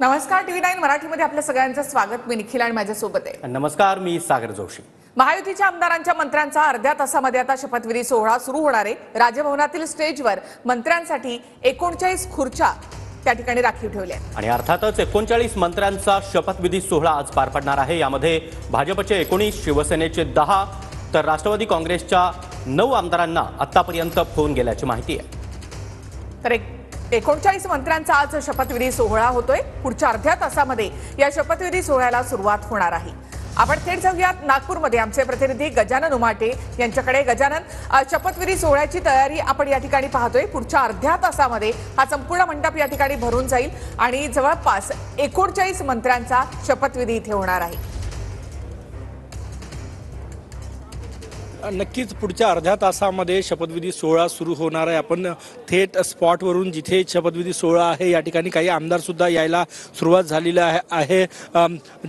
नमस्कार, TV9 मराठीमध्ये आपल्या सगळ्यांचं स्वागत। मी निखिल आणि माझ्यासोबत आहे। नमस्कार, मी सागर जोशी। महायुतीच्या आमदारांच्या मंत्र्यांचा अर्ध्या तासामध्ये आता शपथविधी सोहळा सुरू होणार आहे। राजभवनातील स्टेजवर मंत्र्यांसाठी 39 खुर्च्या त्या ठिकाणी राखीव ठेवल्या आहेत आणि अर्थातच 39 मंत्र्यांचा शपथविधी सोहळा आज पार पडणार आहे। यामध्ये भाजपचे 19, शिवसेनेचे 10 तर राष्ट्रवादी काँग्रेसच्या 9 आमदारांना आतापर्यंत फोन गेल्याची माहिती आहे। तर 39 मंत्र्यांचा आज शपथविधी सोहळा होतोय। पुढच्या अर्ध्या तासामध्ये या शपथविधी सोहळ्याला सुरुवात होणार आहे। आपण थेट जाऊयात नागपूरमध्ये आमचे प्रतिनिधी गजानन उमाटे यांच्याकडे। गजानन, शपथविधी सोहळ्याची तयारी आपण या ठिकाणी पाहतोय। पुढच्या अर्ध्या तासामध्ये हा संपूर्ण मंडप या ठिकाणी भरून जाईल आणि जवळपास 39 मंत्र्यांचा शपथविधी इथे होणार आहे। नक्कीच पुढच्या अर्ध्या तासामध्ये शपथविधी सोहळा सुरू होणार आहे। आपण थेट स्पॉटवरून जिथे शपथविधी सोहळा आहे या ठिकाणी काही आमदार सुद्धा यायला सुरुवात झालेली आहे।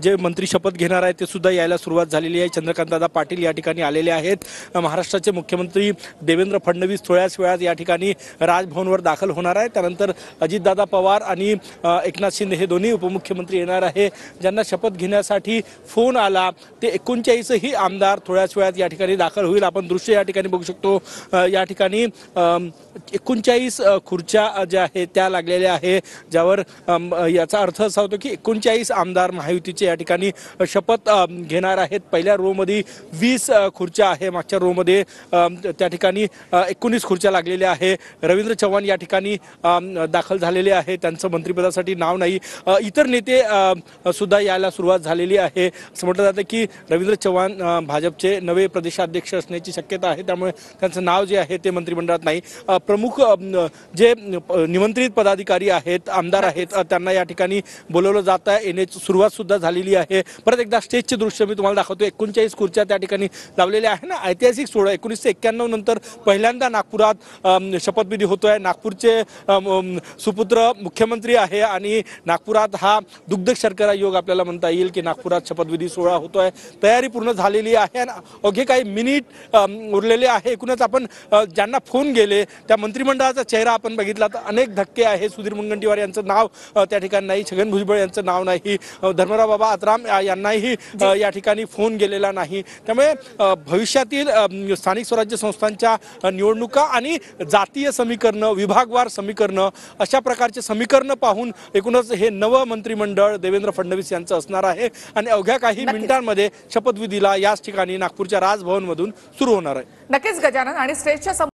जे मंत्री शपथ घेणार आहेत ते सुद्धा यायला सुरुवात झालेली आहे। चंद्रकांतदादा पाटील या ठिकाणी आलेले आहेत। महाराष्ट्राचे मुख्यमंत्री देवेंद्र फडणवीस थोड्याच वेळात या ठिकाणी राजभवनवर दाखल होणार आहे। त्यानंतर अजितदादा पवार आणि एकनाथ शिंदे हे दोन्ही उपमुख्यमंत्री येणार आहे। ज्यांना शपथ घेण्यासाठी फोन आला ते 39 आमदार थोड्याच वेळात या ठिकाणी दाखल होईल। आपण दृश्य या ठिकाणी बघू शकतो। या ठिकाणी 39 खुर्च्या ज्या आहेत त्या लागलेल्या आहे, ज्यावर याचा अर्थ असा होतो की 39 आमदार महायुतीचे या ठिकाणी शपथ घेणार आहेत। पहिल्या रो मध्ये 20 खुर्च्या आहे, मागच्या रो मध्ये त्या ठिकाणी 19 खुर्च्या लागलेल्या आहे। रवींद्र चव्हाण या ठिकाणी दाखल झालेले आहे, त्यांचं मंत्रिपदासाठी नाव नाही। इतर नेते सुद्धा यायला सुरुवात झालेली आहे। असं म्हटलं जातं की रवींद्र चव्हाण भाजपचे नवे प्रदेशाध्यक्ष असण्याची शक्यता आहे, त्यामुळे त्यांचं नाव जे आहे ते मंत्रिमंडळात नाही। प्रमुख जे निमंत्रित पदाधिकारी आहेत, आमदार आहेत, त्यांना या ठिकाणी बोलवलं जात आहे। येण्याची सुरुवात सुद्धा झालेली आहे। परत एकदा स्टेजचे दृश्य मी तुम्हाला दाखवतो। 39 खुर्च्या त्या ठिकाणी लावलेल्या आहे ना। ऐतिहासिक सोहळा 1991 नंतर पहिल्यांदा नागपुरात शपथविधी होतोय। नागपूरचे सुपुत्र मुख्यमंत्री आहे आणि नागपुरात हा दुग्ध शर्करा योग आपल्याला म्हणता येईल की नागपुरात शपथविधी सोहळा होतोय। तयारी पूर्ण झालेली आहे आणि अवघे काही मिनिट उरलेले आहे। एकूणच आपण ज्यांना फोन गेले त्या मंत्रिमंडळाचा चेहरा आपण बघितला तर अनेक धक्के आहे। सुधीर मुनगंटीवार यांचं नाव त्या ठिकाणी नाही, छगन भुजबळ यांचं नाव नाही, धर्मराव बाबा आत्राम यांनाही या ठिकाणी फोन गेलेला नाही। त्यामुळे भविष्यातील स्थानिक स्वराज्य संस्थांच्या निवडणुका आणि जातीय समीकरण, विभागवार समीकरण अशा प्रकारचे समीकरण पाहून एकूणच हे नवं मंत्रिमंडळ देवेंद्र फडणवीस यांचं असणार आहे आणि अवघ्या काही मिनिटांमध्ये शपथविधीला याच ठिकाणी नागपूरच्या राजभवन मधून सुरू होणार आहे। नक्कीच गजानन, आणि स्टेजच्या